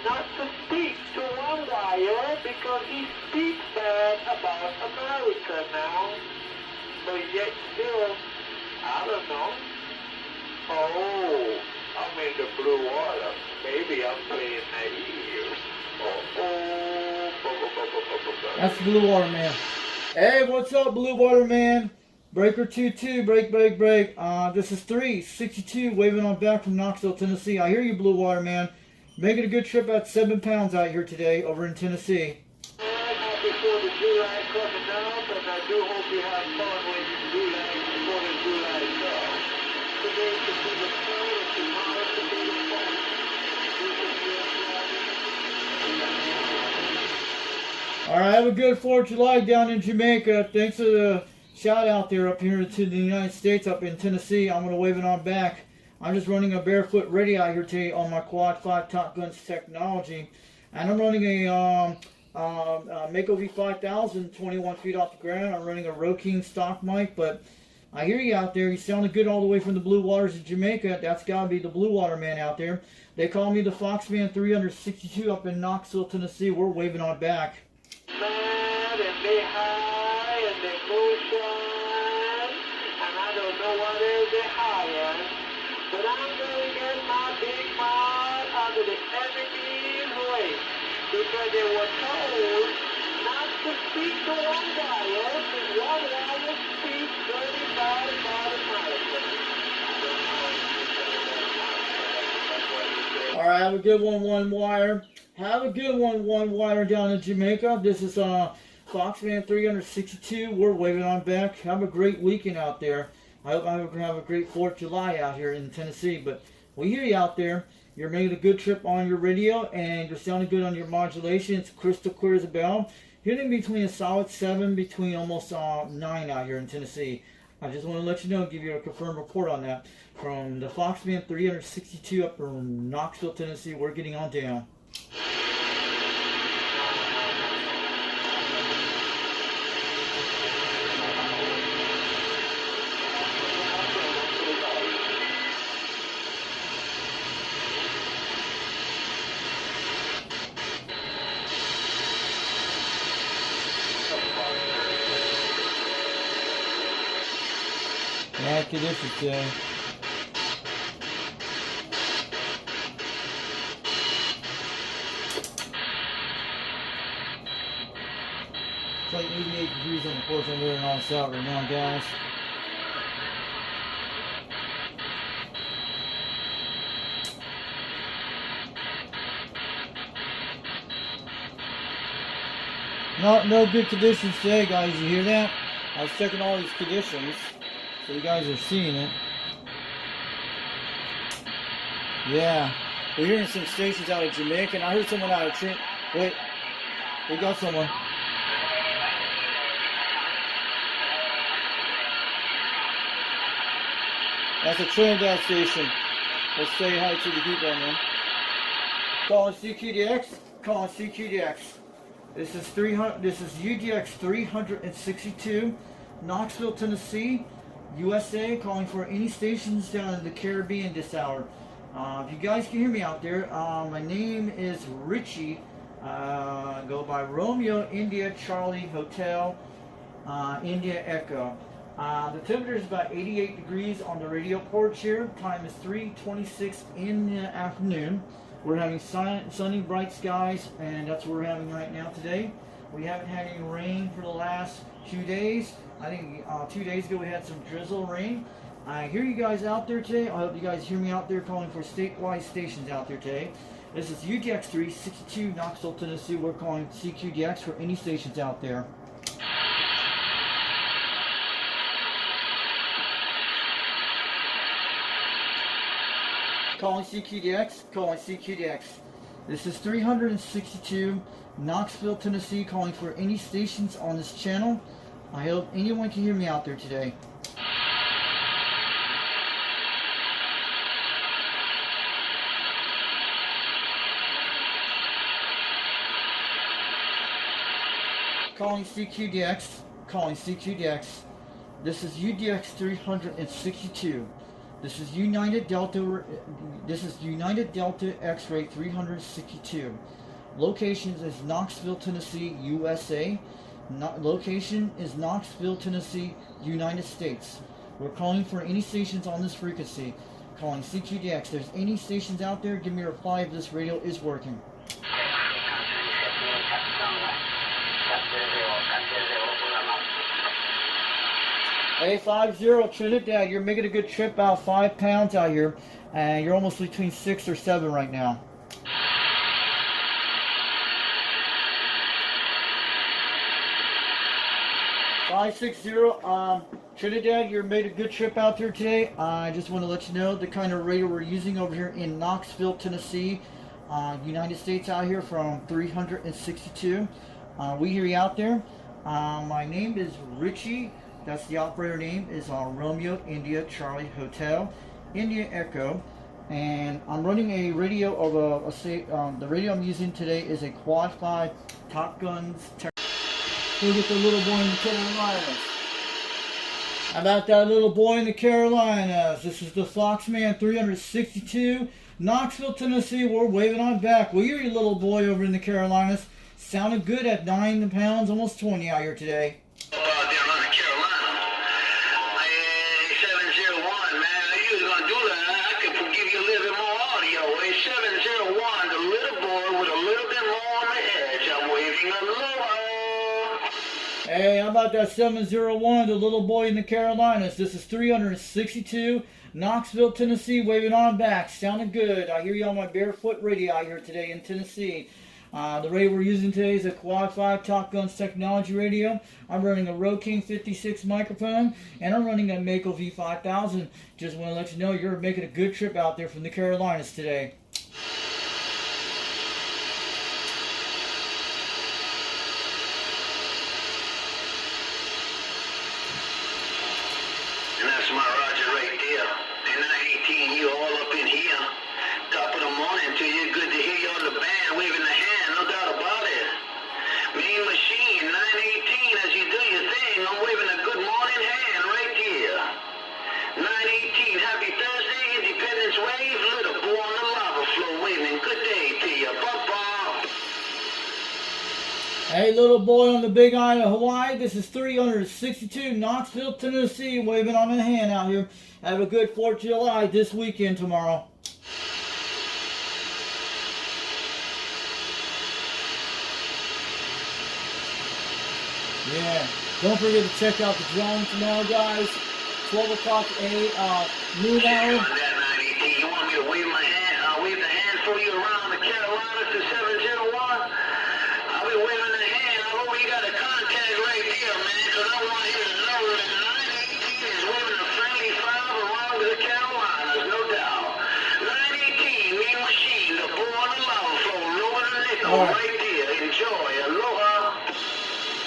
not to speak to one wire because he speaks bad about America now. But yet still, I don't know. Oh, I'm in the blue water. Maybe I'm playing naive. That's Blue Water Man. Hey, what's up, Blue Water Man? Breaker 2-2, break. This is 362, waving on back from Knoxville, Tennessee. I hear you, Blue Water Man. Making a good trip at 7 pounds out here today over in Tennessee. Not before the July coming up, and I do hope you have fun when you do that before the July comes. Today could be the sun, and tomorrow could be the fun. Alright, have a good 4th of July down in Jamaica. Thanks for the shout out there up here to the United States, up in Tennessee. I'm going to wave it on back. I'm just running a barefoot ready out here today on my QUAD5 TOPGUN Technology. And I'm running a Mako V5000, 21 feet off the ground. I'm running a Roking stock mic, but I hear you out there. You sounded good all the way from the blue waters of Jamaica. That's got to be the Blue Water Man out there. They call me the Foxman 362 up in Knoxville, Tennessee. We're waving on back. Mad and they high and they motion, and I don't know what else they higher, but I'm going to get my big mouth out of the enemy's way, because they were told not to speak to one wire, because one wire speaks 35 miles. Alright, have a good one wire. Have a good one wire down in Jamaica. This is Foxman 362. We're waving on back. Have a great weekend out there. I hope I have a great 4th of July out here in Tennessee. But we hear you out there. You're making a good trip on your radio, and you're sounding good on your modulation. It's crystal clear as a bell. Hitting between a solid 7, between almost 9 out here in Tennessee. I just want to let you know, give you a confirmed report on that. From the Foxman 362 up in Knoxville, Tennessee, we're getting on down. Bad conditions today. It's like 88 degrees on the porch over there in all south right now, guys. No good conditions today, guys. You hear that? I was checking all these conditions, so you guys are seeing it. Yeah, we're hearing some stations out of Jamaica, and I heard someone out of Trinidad. Wait, we got someone. That's a Trinidad station. Let's say hi to the people, man. Calling CQDX. Calling CQDX. This is UDX 362, Knoxville, Tennessee, USA. Calling for any stations down in the Caribbean this hour. If you guys can hear me out there, my name is Richie. Go by Romeo India Charlie Hotel India Echo. The temperature is about 88 degrees on the radio porch here. Time is 3:26 in the afternoon. We're having sunny, bright skies, and that's what we're having right now today. We haven't had any rain for the last 2 days. I think 2 days ago we had some drizzle rain. I hear you guys out there today. I hope you guys hear me out there calling for statewide stations out there today. This is UDX 362, Knoxville, Tennessee. We're calling CQDX for any stations out there. Calling CQDX, calling CQDX. This is 362, Knoxville, Tennessee, calling for any stations on this channel. I hope anyone can hear me out there today. Calling CQDX, calling CQDX. This is UDX 362, This is United Delta. This is United Delta X-ray 362. Location is Knoxville, Tennessee, USA. Location is Knoxville, Tennessee, United States. We're calling for any stations on this frequency. Calling CQDX. If there's any stations out there, give me a reply if this radio is working. A50 Trinidad, you're making a good trip, about 5 pounds out here, and you're almost between 6 or 7 right now. 560, Trinidad, you made a good trip out there today. I just want to let you know the kind of radio we're using over here in Knoxville, Tennessee, United States out here from 362. We hear you out there. My name is Richie. That's the operator name, is Romeo India Charlie Hotel India Echo, and I'm running a radio of the radio I'm using today is a QUAD5 TOPGUN Technologies. Look at the little boy in the Carolinas. How about that little boy in the Carolinas? This is the Foxman 362, Knoxville, Tennessee. We're waving on back. Well, you're your little boy over in the Carolinas. Sounded good at 9 pounds, almost 20 out here today. Hey, how about that 701, the little boy in the Carolinas? This is 362, Knoxville, Tennessee, waving on back. Sounded good. I hear you on my barefoot radio out here today in Tennessee. The radio we're using today is a QUAD5 TOPGUN Technologies radio. I'm running a Rocking 56 microphone, and I'm running a Mako V5000. Just want to let you know you're making a good trip out there from the Carolinas today. And that's my Roger right there. And 918, you all up in here. Top of the morning to you. Good to hear you on the band waving the hand, no doubt about it. Mean Machine, 918, as you do your thing, I'm waving a good morning hand right here. 918, happy Thursday, Independence Wave, little boy on the lava flow waving. Good day to you. Bump. Hey, little boy on the Big Island of Hawaii, this is 362, Knoxville, Tennessee, waving on a hand out here. Have a good 4th of July this weekend tomorrow. Yeah, don't forget to check out the drawing tomorrow, guys. 12 o'clock noon hour. You want me to wave my hand, wave the hand for you around the Carolinas to 701? I'll be waving the hand. I hope you got a contact right there, man, because I want you to know that 918 is waving a friendly 5 around to the Carolinas, no doubt. 918, Mean Machine, the boy on the lava flow, rolling the nickel right there. Enjoy. Aloha.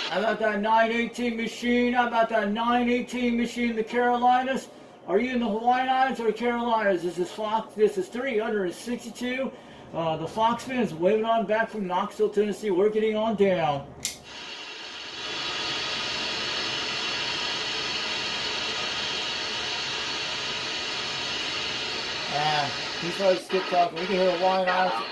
How about that 918 machine? How about that 918 machine in the Carolinas? Are you in the Hawaiian Islands or Carolinas? This is 362. The Foxman is waving on back from Knoxville, Tennessee. We're getting on down. He probably skipped off. We can hear Hawaiian Islands.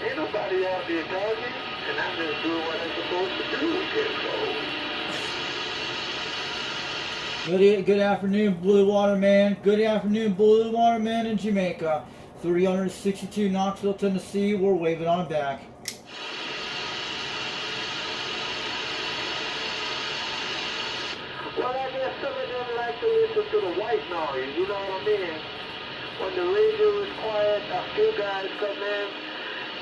Ain't nobody out there talking, and I'm just doing what I'm supposed to do, kiddo. Good afternoon, Blue Water Man. Good afternoon, Blue Water Man in Jamaica. 362 Knoxville, Tennessee. We're waving on back. Well, I guess some of them like to listen to the white noise, you know what I mean? When the radio is quiet, a few guys come in.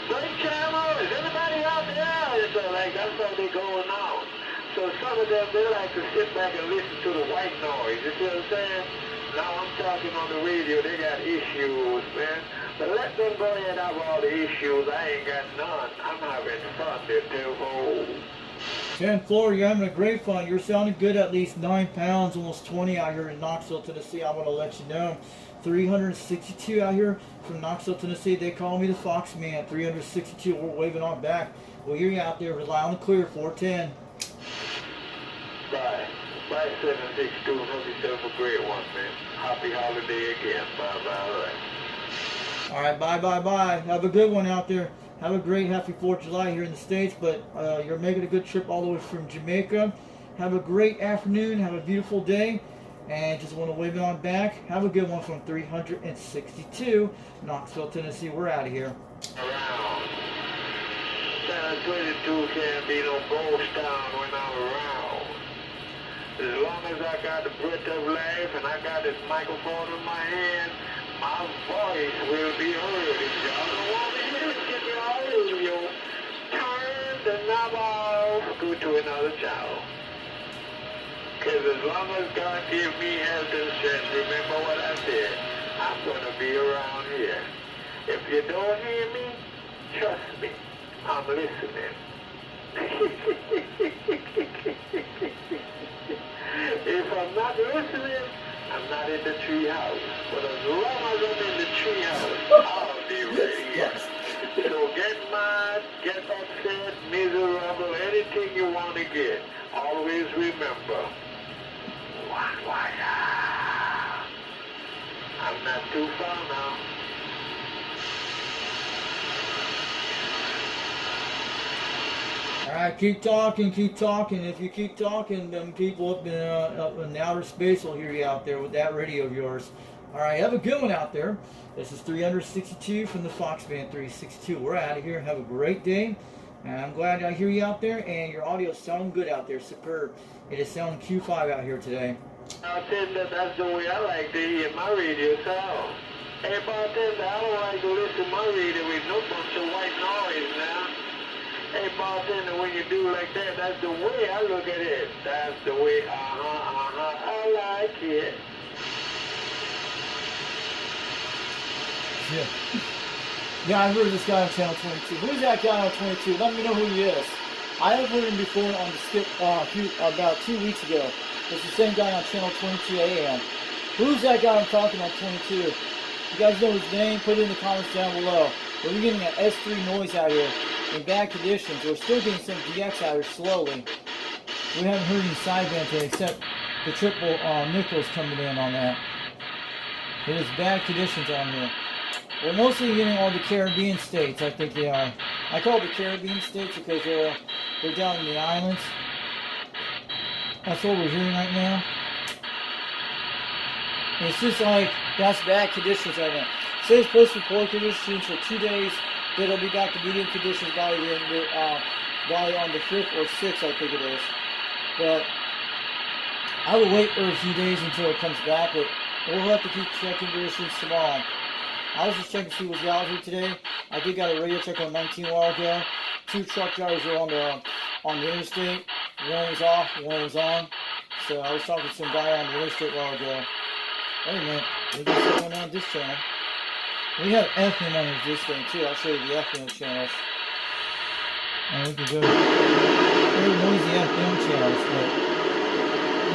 Great channel, is anybody out there? And so like, that's how they going out. So some of them, they like to sit back and listen to the white noise, you see what I'm saying? Now I'm talking on the radio, they got issues, man. But let them go ahead and have all the issues, I ain't got none. I'm having fun, they're too old. 10-4, you're having a great fun. You're sounding good, at least 9 pounds, almost 20 out here in Knoxville, Tennessee. I want to let you know. 362 out here from Knoxville, Tennessee. They call me the Fox Man. 362. We're waving on back. We'll hear you out there. Rely on the clear. 410. Bye. Bye, 762. Hope yourself a great one, man. Happy holiday again. Bye-bye. All right, bye. Have a good one out there. Have a great happy 4th of July here in the States, but you're making a good trip all the way from Jamaica. Have a great afternoon. Have a beautiful day. And just want to wave it on back. Have a good one from 362, Knoxville, Tennessee. We're out of here. Around. San 22 can't be no ghost town when I'm around. As long as I got the breath of life and I got this microphone in my hand, my voice will be heard. If y'all don't want to hear it, get your audio. Turn the knob off. Go to another channel. Because as long as God gives me health and strength, remember what I said, I'm going to be around here. If you don't hear me, trust me, I'm listening. If I'm not listening, I'm not in the tree house. But as long as I'm in the tree house, I'll be ready. Yes. So get mad, get upset, miserable, anything you want to get. Always remember, I'm not too far now. All right, keep talking. If you keep talking, them people up in outer space will hear you out there with that radio of yours. All right, have a good one out there. This is 362 from the Fox Band 362. We're out of here. Have a great day. And I'm glad I hear you out there, and your audio is sounding good out there. Superb. It is sounding Q5 out here today. I'll tell you that's the way I like to hear my radio sound. Hey, bartender, I don't like to listen to my radio with no bunch of white noise now. Hey, bartender, when you do like that, that's the way I look at it. That's the way, I like it. Yeah, I heard this guy on channel 22. Who's that guy on 22? Let me know who he is. I have heard him before on the skip about 2 weeks ago. It's the same guy on channel 22 AM. Who's that guy I'm talking on 22? You guys know his name? Put it in the comments down below. We're getting an S3 noise out here in bad conditions. We're still getting some DX out here slowly. We haven't heard any sideband today except the triple nickels coming in on that. It is bad conditions on here. We're mostly getting all the Caribbean states, I think they are. I call it the Caribbean states because they're down in the islands. That's what we're hearing right now. And it's just like, that's bad conditions right now. It says supposed to be poor conditions for 2 days. Then it'll be back to medium conditions by on the 5th or 6th, I think it is. But I will wait for a few days until it comes back, but we'll have to keep checking conditions tomorrow. I was just checking to see what's out here today. I did got a radio check on 19 a while ago. 2 truck drivers were on the interstate. One was off, one was on. So I was talking to some guy on the interstate a while ago. Wait a minute, we got something on this channel. We have FM on this thing too. I'll show you the FM channels. And we can go to very noisy FM channels, but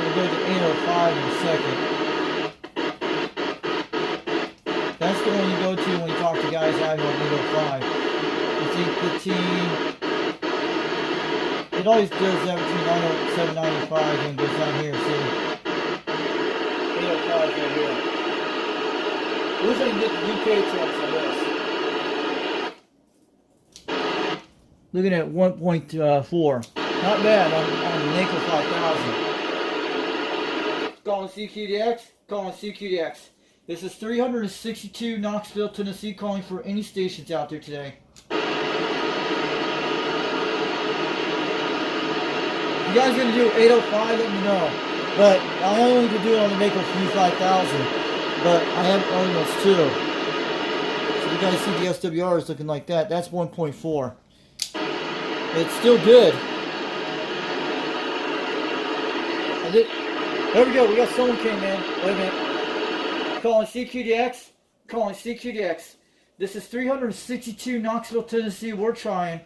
we'll go to 805 in a second. That's the one you go to when you talk to guys out here on 805. It's 815. It always does that between 795 and goes down here. See? 805 right here. I wish I could get the UK channels on this. Looking at 1.4. Not bad on the NACO 5000. Calling CQDX. Calling CQDX. This is 362 Knoxville, Tennessee, calling for any stations out there today. If you guys are going to do 805, let me know. But I only can do it on the NACO 5000. But I have other ones too. So you guys see the SWR is looking like that. That's 1.4. It's still good. There we go. We got someone came in. Wait a minute. Calling CQDX. Calling CQDX. This is 362 Knoxville, Tennessee. We're trying.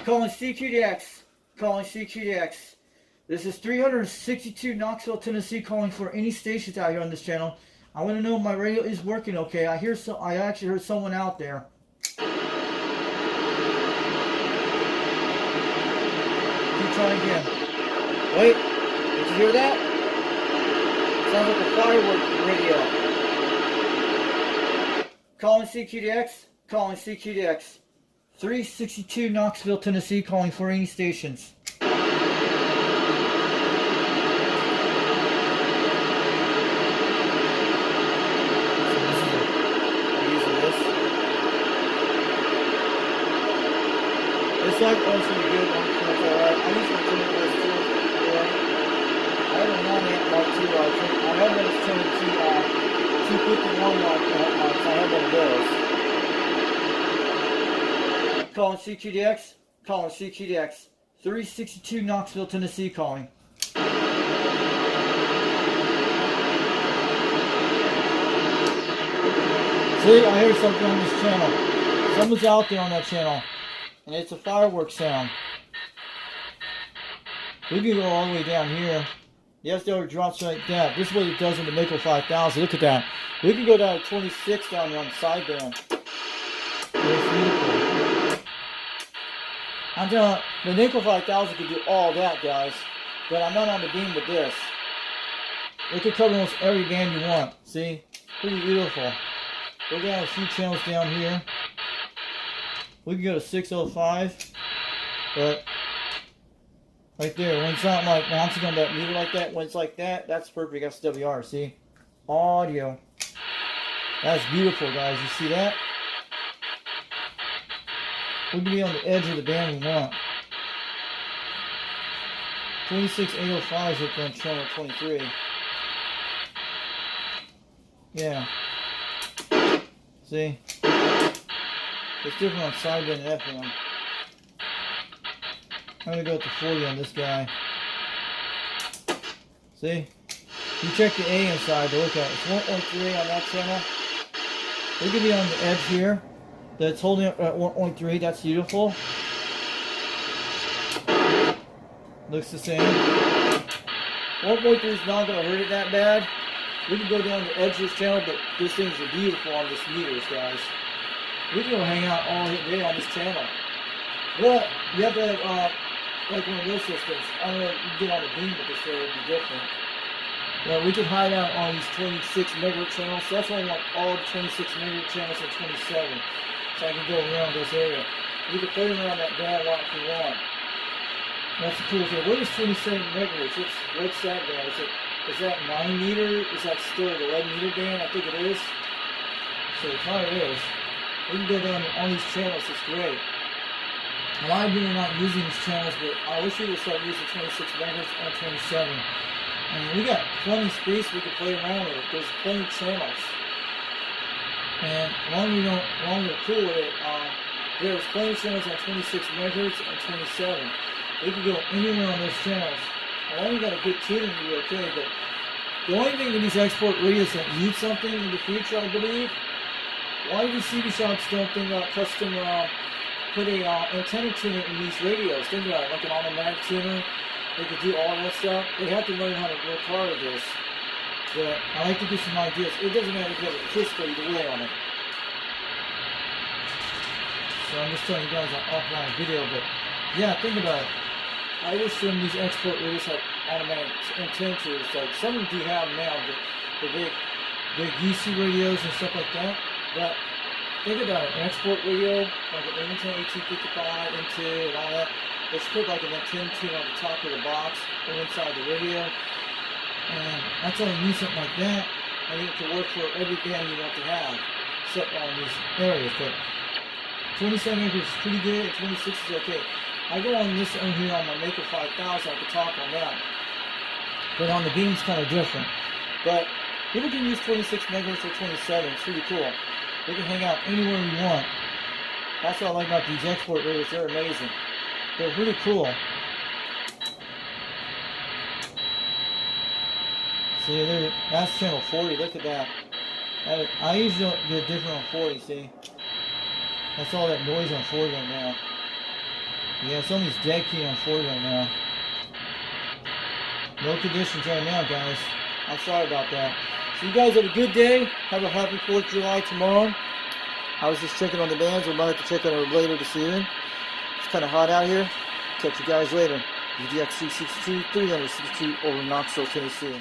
Calling CQDX. Calling CQDX. This is 362 Knoxville, Tennessee, calling for any stations out here on this channel. I want to know if my radio is working okay. I actually heard someone out there. Keep trying again. Wait, did you hear that? Sounds like a fireworks radio. Calling CQDX. Calling CQDX. 362 Knoxville, Tennessee, calling for any stations. It's like also a good one. Alright, I use my turn this too. I have a 9-amp like 2 I have one that's turning to 251 lights. I have one of those. Calling CQDX. Calling CQDX. 362 Knoxville, Tennessee, calling. See, I hear something on this channel. Someone's out there on that channel. And it's a fireworks sound. We can go all the way down here. Yes, there are drops like that. This is what it does in the Mako 5000. Look at that. We can go down to 26 down here on the sideband. It's beautiful. I'm telling you, the Mako 5000 can do all that, guys. But I'm not on the beam with this. It can cover almost every band you want. See? Pretty beautiful. Go down a few channels down here. We can go to 605, but right there, when it's not like bouncing on that meter like that, when it's like that, that's perfect SWR, see? Audio. That's beautiful, guys. You see that? We can be on the edge of the band we want. 26805 is up on channel 23. Yeah. See? It's different on sideband and FM. I'm going to go with the 40 on this guy. See? You check the A inside to look at it. It's 1.3 on that channel. We could be on the edge here. That's holding up at 1.3. That's beautiful. Looks the same. 1.3 is not going to hurt it that bad. We can go down the edge of this channel, but this thing's beautiful on this meters, guys. We can go hang out all day on this channel. But you have to have like one of those systems. I don't know if you get on the beam with this, so it would be different. Well, we can hide out on these 26 megahertz channels. So that's why I want all the 26 megahertz channels and 27. So I can go around this area. You can play around that band lot if you want. That's the cool thing. What is 27 megahertz? What's that band? Is that 9 meter? Is that still the 11 meter band? I think it is. So it kind of is. We can go down on these channels, it's great. A lot of people are not using these channels, but I wish we would start using 26 megahertz and 27. And we got plenty of space we can play around with it. There's plenty of channels. And long we're cool with it, there's plenty of channels on 26 megahertz and 27. We can go anywhere on those channels. As long as you got a good tuning, you'll be okay. But the only thing with these export radios that need something in the future, I believe, why do CB shops don't think about custom, put a antenna tuner in these radios? Think about it, like an automatic tuner. They could do all that stuff. They have to learn how to work hard at this. But I like to give some ideas. It doesn't matter if you have a kiss either way on it. So I'm just telling you guys an offline video, but yeah, think about it. I wish some of these export radios had automatic antenna tuners. Like some of them do have now, the big UC radios and stuff like that. But think about it, an export radio, like an antenna 1855, M2, and all that. It's put like an antenna tuner on the top of the box or inside the radio. And that's all you need, something like that. And it can work for every band you want to have, except on these areas. But 27 acres is pretty good, and 26 is okay. I go on this on here on my Mako 5000, I can talk on that. But on the beam, it's kind of different. But people can use 26 megahertz or 27, it's pretty cool. We can hang out anywhere we want. That's what I like about these export radios, they're amazing. They're really cool. See, that's channel 40, look at that. I usually get different on 40, see. That's all that noise on 40 right now. Yeah, it's almost dead key on 40 right now. No conditions right now, guys. I'm sorry about that. So you guys have a good day. Have a happy 4th of July tomorrow. I was just checking on the bands. We might have to check on it later this evening. It's kind of hot out here. Catch you guys later. UDX 362, 362 over Knoxville, Tennessee.